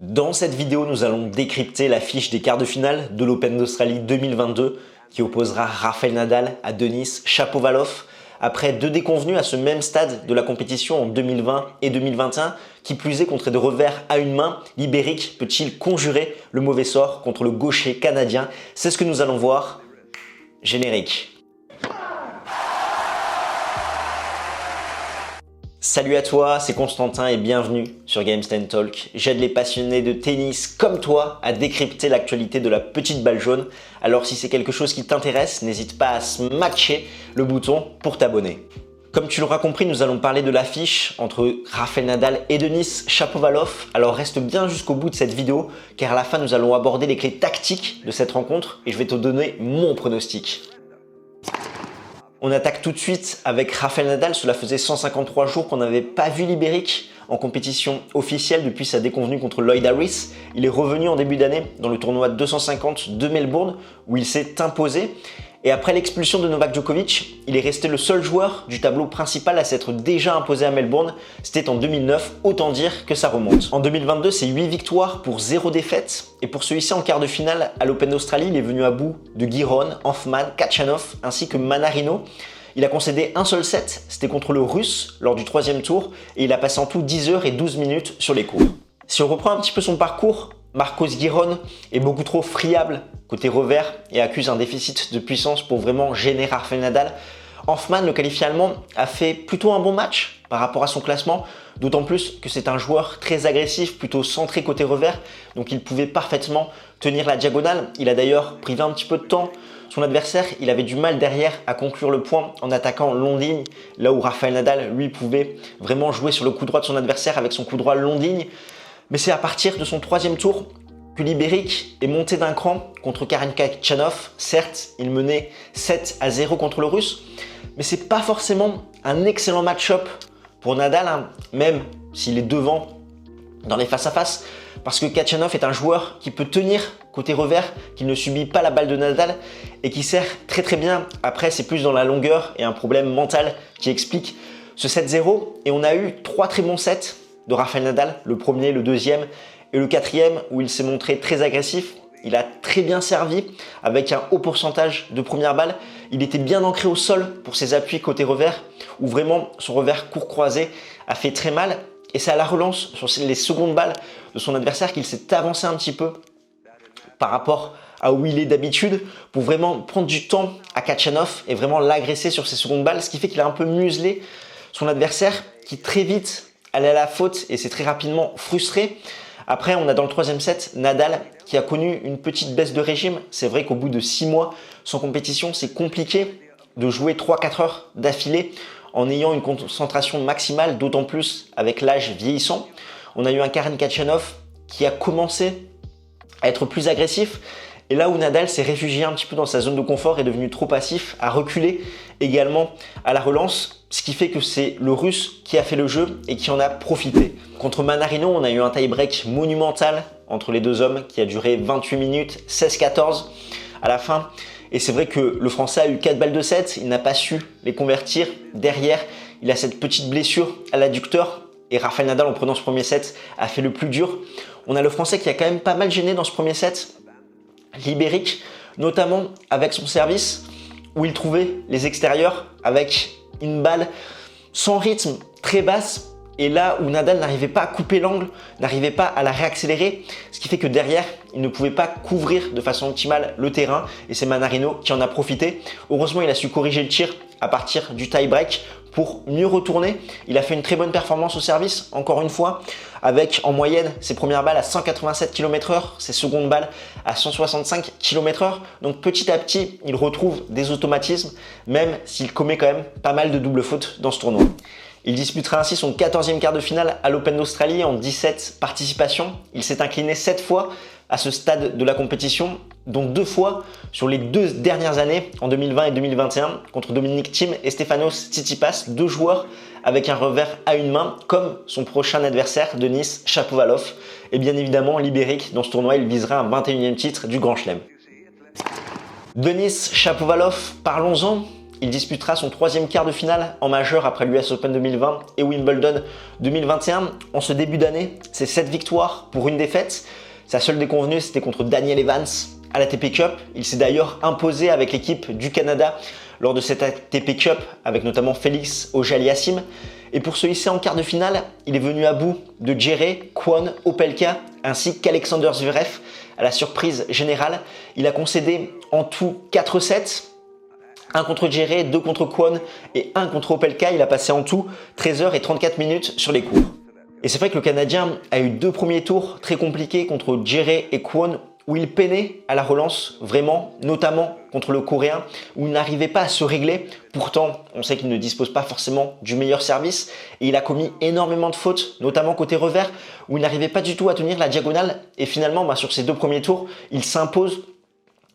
Dans cette vidéo, nous allons décrypter l'affiche des quarts de finale de l'Open d'Australie 2022 qui opposera Rafael Nadal à Denis Shapovalov après deux déconvenus à ce même stade de la compétition en 2020 et 2021. Qui plus est, contre des revers à une main, l'Ibérique peut-il conjurer le mauvais sort contre le gaucher canadien? C'est ce que nous allons voir. Générique. Salut à toi, c'est Constantin et bienvenue sur Games Talk. J'aide les passionnés de tennis comme toi à décrypter l'actualité de la petite balle jaune. Alors si c'est quelque chose qui t'intéresse, n'hésite pas à smasher le bouton pour t'abonner. Comme tu l'auras compris, nous allons parler de l'affiche entre Rafael Nadal et Denis Shapovalov. Alors reste bien jusqu'au bout de cette vidéo car à la fin nous allons aborder les clés tactiques de cette rencontre et je vais te donner mon pronostic. On attaque tout de suite avec Rafael Nadal. Cela faisait 153 jours qu'on n'avait pas vu l'Ibérique en compétition officielle depuis sa déconvenue contre Lloyd Harris. Il est revenu en début d'année dans le tournoi 250 de Melbourne où il s'est imposé. Et après l'expulsion de Novak Djokovic, il est resté le seul joueur du tableau principal à s'être déjà imposé à Melbourne. C'était en 2009, autant dire que ça remonte. En 2022, c'est 8 victoires pour 0 défaites. Et pour celui-ci en quart de finale à l'Open d'Australie, il est venu à bout de Giron, Hoffman, Khachanov ainsi que Manarino. Il a concédé un seul set, c'était contre le Russe lors du 3e tour et il a passé en tout 10 heures et 12 minutes sur les courts. Si on reprend un petit peu son parcours, Marcos Giron est beaucoup trop friable côté revers et accuse un déficit de puissance pour vraiment gêner Rafael Nadal. Hoffman, le qualifié allemand, a fait plutôt un bon match par rapport à son classement, d'autant plus que c'est un joueur très agressif, plutôt centré côté revers, donc il pouvait parfaitement tenir la diagonale. Il a d'ailleurs privé un petit peu de temps son adversaire, il avait du mal derrière à conclure le point en attaquant longue ligne, là où Rafael Nadal, lui, pouvait vraiment jouer sur le coup droit de son adversaire avec son coup droit longue ligne. Mais c'est à partir de son 3e tour que l'Ibérique est monté d'un cran contre Karen Khachanov. Certes, il menait 7-0 contre le Russe, mais c'est pas forcément un excellent match-up pour Nadal, même s'il est devant dans les face-à-face, parce que Khachanov est un joueur qui peut tenir côté revers, qui ne subit pas la balle de Nadal et qui sert très bien. Après, c'est plus dans la longueur et un problème mental qui explique ce 7-0. Et on a eu 3 très bons sets de Rafael Nadal, le premier, le deuxième et le 4e où il s'est montré très agressif. Il a très bien servi avec un haut pourcentage de première balle. Il était bien ancré au sol pour ses appuis côté revers où vraiment son revers court croisé a fait très mal. Et c'est à la relance sur les secondes balles de son adversaire qu'il s'est avancé un petit peu par rapport à où il est d'habitude pour vraiment prendre du temps à Khachanov et vraiment l'agresser sur ses secondes balles, ce qui fait qu'il a un peu muselé son adversaire qui très vite allait à la faute et s'est très rapidement frustré. Après, on a dans le 3e set Nadal qui a connu une petite baisse de régime. C'est vrai qu'au bout de 6 mois sans compétition, c'est compliqué de jouer 3-4 heures d'affilée en ayant une concentration maximale, d'autant plus avec l'âge vieillissant. On a eu un Karen Khachanov qui a commencé à être plus agressif. Et là où Nadal s'est réfugié un petit peu dans sa zone de confort, est devenu trop passif, a reculé également à la relance, ce qui fait que c'est le Russe qui a fait le jeu et qui en a profité. Contre Manarino, on a eu un tie-break monumental entre les deux hommes qui a duré 28 minutes, 16-14 à la fin. Et c'est vrai que le Français a eu 4 balles de 7, il n'a pas su les convertir. Derrière, il a cette petite blessure à l'adducteur et Rafael Nadal, en prenant ce premier set, a fait le plus dur. On a le Français qui a quand même pas mal gêné dans ce premier set, l'Ibérique, notamment avec son service où il trouvait les extérieurs avec une balle sans rythme, très basse. Et là où Nadal n'arrivait pas à couper l'angle, n'arrivait pas à la réaccélérer, ce qui fait que derrière, il ne pouvait pas couvrir de façon optimale le terrain et c'est Manarino qui en a profité. Heureusement, il a su corriger le tir à partir du tie-break pour mieux retourner. Il a fait une très bonne performance au service, encore une fois, avec en moyenne ses premières balles à 187 km/h, ses secondes balles à 165 km/h. Donc petit à petit, il retrouve des automatismes, même s'il commet quand même pas mal de doubles fautes dans ce tournoi. Il disputera ainsi son 14e quart de finale à l'Open d'Australie en 17 participations. Il s'est incliné 7 fois à ce stade de la compétition, dont 2 fois sur les 2 dernières années, en 2020 et 2021, contre Dominic Thiem et Stefanos Tsitsipas, 2 joueurs avec un revers à une main, comme son prochain adversaire, Denis Shapovalov. Et bien évidemment, l'Ibérique, dans ce tournoi, il visera un 21e titre du Grand Chelem. Denis Shapovalov, parlons-en. il disputera son 3e quart de finale en majeur après l'US Open 2020 et Wimbledon 2021. En ce début d'année, c'est 7 victoires pour une défaite. Sa seule déconvenue, c'était contre Daniel Evans à l'ATP Cup. Il s'est d'ailleurs imposé avec l'équipe du Canada lors de cette ATP Cup, avec notamment Félix Auger-Aliassime. Et pour se hisser en quart de finale, il est venu à bout de Djere, Kwon, Opelka ainsi qu'Alexander Zverev. À la surprise générale, il a concédé en tout 4 sets. 1 contre Djere, 2 contre Kwon et 1 contre Opelka. Il a passé en tout 13 h et 34 minutes sur les cours. Et c'est vrai que le Canadien a eu 2 premiers tours très compliqués contre Djere et Kwon, où il peinait à la relance, vraiment, notamment contre le Coréen, où il n'arrivait pas à se régler. Pourtant, on sait qu'il ne dispose pas forcément du meilleur service, et il a commis énormément de fautes, notamment côté revers, où il n'arrivait pas du tout à tenir la diagonale, et finalement, sur ces 2 premiers tours, il s'impose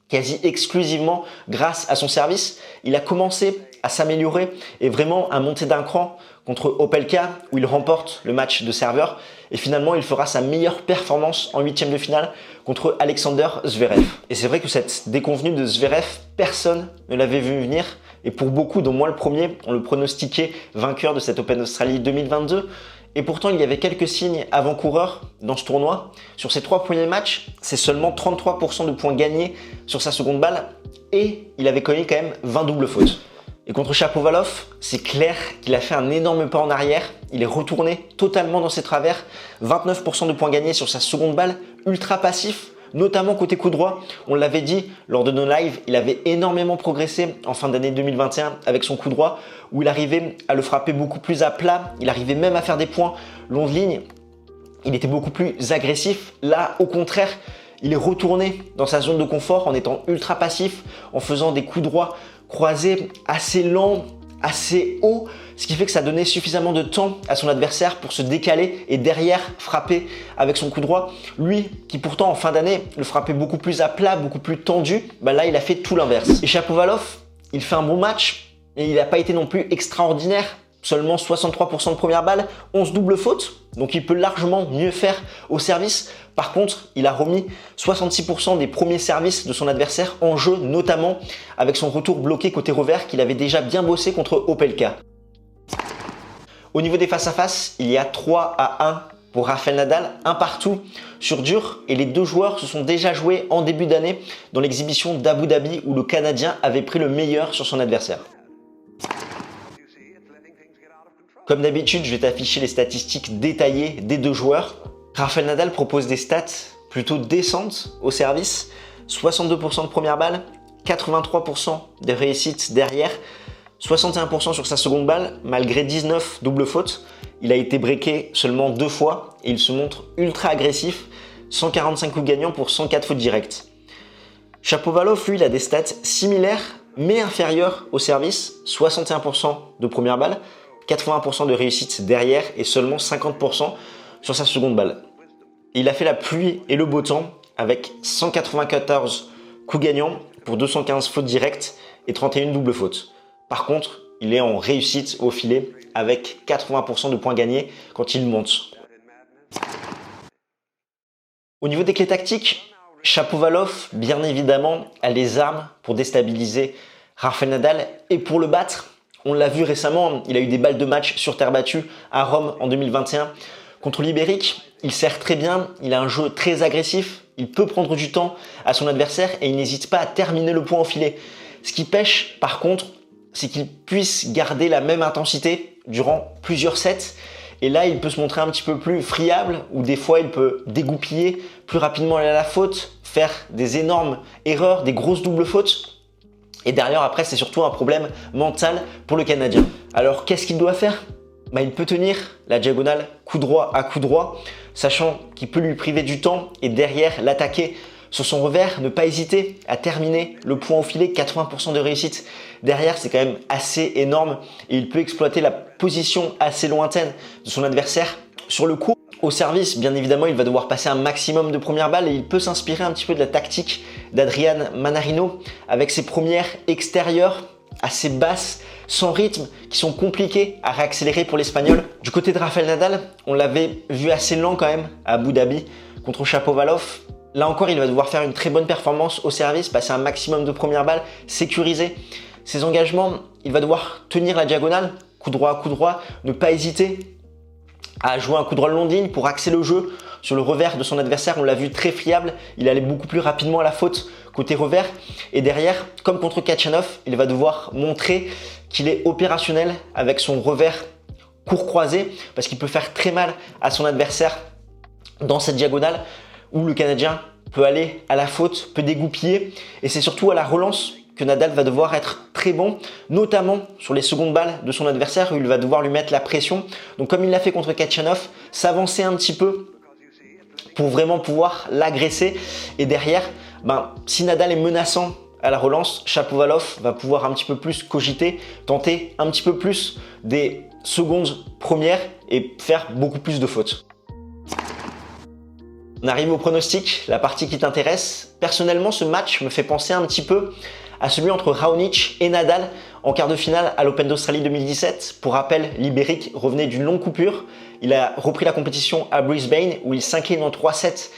quasi exclusivement grâce à son service. Il a commencé à s'améliorer et vraiment à monter d'un cran contre Opelka, où il remporte le match de serveur, et finalement il fera sa meilleure performance en 8e de finale contre Alexander Zverev. Et c'est vrai que cette déconvenue de Zverev, personne ne l'avait vu venir, et pour beaucoup, dont moi le premier, on le pronostiquait vainqueur de cette Open Australie 2022. Et pourtant, il y avait quelques signes avant-coureurs dans ce tournoi. Sur ses 3 premiers matchs, c'est seulement 33% de points gagnés sur sa seconde balle, et il avait commis quand même 20 doubles fautes. Et contre Shapovalov, c'est clair qu'il a fait un énorme pas en arrière. Il est retourné totalement dans ses travers. 29% de points gagnés sur sa seconde balle, ultra passif, notamment côté coup droit. On l'avait dit lors de nos lives, il avait énormément progressé en fin d'année 2021 avec son coup droit, où il arrivait à le frapper beaucoup plus à plat. Il arrivait même à faire des points longs de ligne. Il était beaucoup plus agressif. Là, au contraire, il est retourné dans sa zone de confort en étant ultra passif, en faisant des coups droits croisés assez lents, assez hauts, ce qui fait que ça donnait suffisamment de temps à son adversaire pour se décaler et derrière frapper avec son coup droit. Lui, qui pourtant en fin d'année le frappait beaucoup plus à plat, beaucoup plus tendu, là il a fait tout l'inverse. Et Shapovalov, il fait un bon match et il n'a pas été non plus extraordinaire. Seulement 63% de première balle, 11 doubles fautes, donc il peut largement mieux faire au service. Par contre, il a remis 66% des premiers services de son adversaire en jeu, notamment avec son retour bloqué côté revers qu'il avait déjà bien bossé contre Opelka. Au niveau des face-à-face, il y a 3-1 pour Rafael Nadal, un partout sur dur, et les 2 joueurs se sont déjà joués en début d'année dans l'exhibition d'Abu Dhabi où le Canadien avait pris le meilleur sur son adversaire. Comme d'habitude, je vais t'afficher les statistiques détaillées des 2 joueurs. Rafael Nadal propose des stats plutôt décentes au service. 62% de première balle, 83% de réussite derrière, 61% sur sa seconde balle, malgré 19 doubles fautes. Il a été breaké seulement 2 fois et il se montre ultra agressif. 145 coups gagnants pour 104 fautes directes. Shapovalov, lui, il a des stats similaires mais inférieures au service. 61% de première balle, 80% de réussite derrière et seulement 50% sur sa seconde balle. Il a fait la pluie et le beau temps avec 194 coups gagnants pour 215 fautes directes et 31 doubles fautes. Par contre, il est en réussite au filet avec 80% de points gagnés quand il monte. Au niveau des clés tactiques, Shapovalov, bien évidemment, a les armes pour déstabiliser Rafael Nadal et pour le battre. On l'a vu récemment, il a eu des balles de match sur terre battue à Rome en 2021. Contre l'Ibérique, il sert très bien, il a un jeu très agressif, il peut prendre du temps à son adversaire et il n'hésite pas à terminer le point au filet. Ce qui pêche, par contre, c'est qu'il puisse garder la même intensité durant plusieurs sets. Et là, il peut se montrer un petit peu plus friable, ou des fois, il peut dégoupiller plus rapidement à la faute, faire des énormes erreurs, des grosses doubles fautes. Et derrière, après, c'est surtout un problème mental pour le Canadien. Alors, qu'est-ce qu'il doit faire ? Il peut tenir la diagonale coup droit à coup droit, sachant qu'il peut lui priver du temps et derrière l'attaquer sur son revers, ne pas hésiter à terminer le point au filet, 80% de réussite. Derrière, c'est quand même assez énorme et il peut exploiter la position assez lointaine de son adversaire sur le coup. Au service, bien évidemment, il va devoir passer un maximum de premières balles et il peut s'inspirer un petit peu de la tactique d'Adrian Manarino avec ses premières extérieures assez basses, sans rythme, qui sont compliquées à réaccélérer pour l'Espagnol. Du côté de Rafael Nadal, on l'avait vu assez lent quand même à Abu Dhabi contre Shapovalov. Là encore, il va devoir faire une très bonne performance au service, passer un maximum de premières balles, sécuriser ses engagements il va devoir tenir la diagonale, coup droit, ne pas hésiter à jouer un coup droit de long ligne pour axer le jeu sur le revers de son adversaire. On l'a vu très friable, il allait beaucoup plus rapidement à la faute côté revers. Et derrière, comme contre Khachanov, il va devoir montrer qu'il est opérationnel avec son revers court croisé parce qu'il peut faire très mal à son adversaire dans cette diagonale où le Canadien peut aller à la faute, peut dégoupiller. Et c'est surtout à la relance que Nadal va devoir être très bon, notamment sur les secondes balles de son adversaire où il va devoir lui mettre la pression. Donc comme il l'a fait contre Khachanov, s'avancer un petit peu pour vraiment pouvoir l'agresser. Et derrière, si Nadal est menaçant à la relance, Shapovalov va pouvoir un petit peu plus cogiter, tenter un petit peu plus des secondes premières et faire beaucoup plus de fautes. On arrive au pronostic, la partie qui t'intéresse. Personnellement, ce match me fait penser un petit peu à celui entre Raonic et Nadal en quart de finale à l'Open d'Australie 2017. Pour rappel, l'Ibérique revenait d'une longue coupure. Il a repris la compétition à Brisbane où il s'incline en 3-7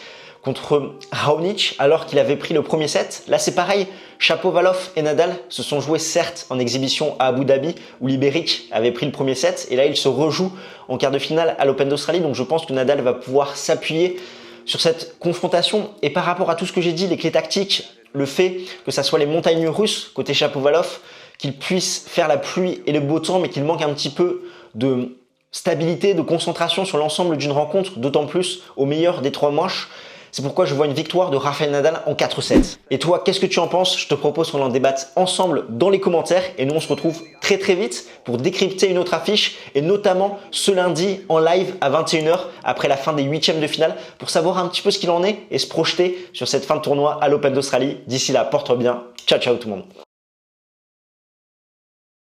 contre Raonic alors qu'il avait pris le premier set. Là, c'est pareil. Shapovalov et Nadal se sont joués certes en exhibition à Abu Dhabi où l'Ibérique avait pris le premier set et là, il se rejoue en quart de finale à l'Open d'Australie. Donc, je pense que Nadal va pouvoir s'appuyer sur cette confrontation. Et par rapport à tout ce que j'ai dit, les clés tactiques, le fait que ça soit les montagnes russes côté Shapovalov, qu'il puisse faire la pluie et le beau temps, mais qu'il manque un petit peu de stabilité, de concentration sur l'ensemble d'une rencontre, d'autant plus au meilleur des 3 manches. C'est pourquoi je vois une victoire de Rafael Nadal en 4-7. Et toi, qu'est-ce que tu en penses? Je te propose qu'on en débatte ensemble dans les commentaires. Et nous, on se retrouve très très vite pour décrypter une autre affiche et notamment ce lundi en live à 21 h après la fin des 8e de finale pour savoir un petit peu ce qu'il en est et se projeter sur cette fin de tournoi à l'Open d'Australie. D'ici là, porte-toi bien. Ciao, ciao tout le monde.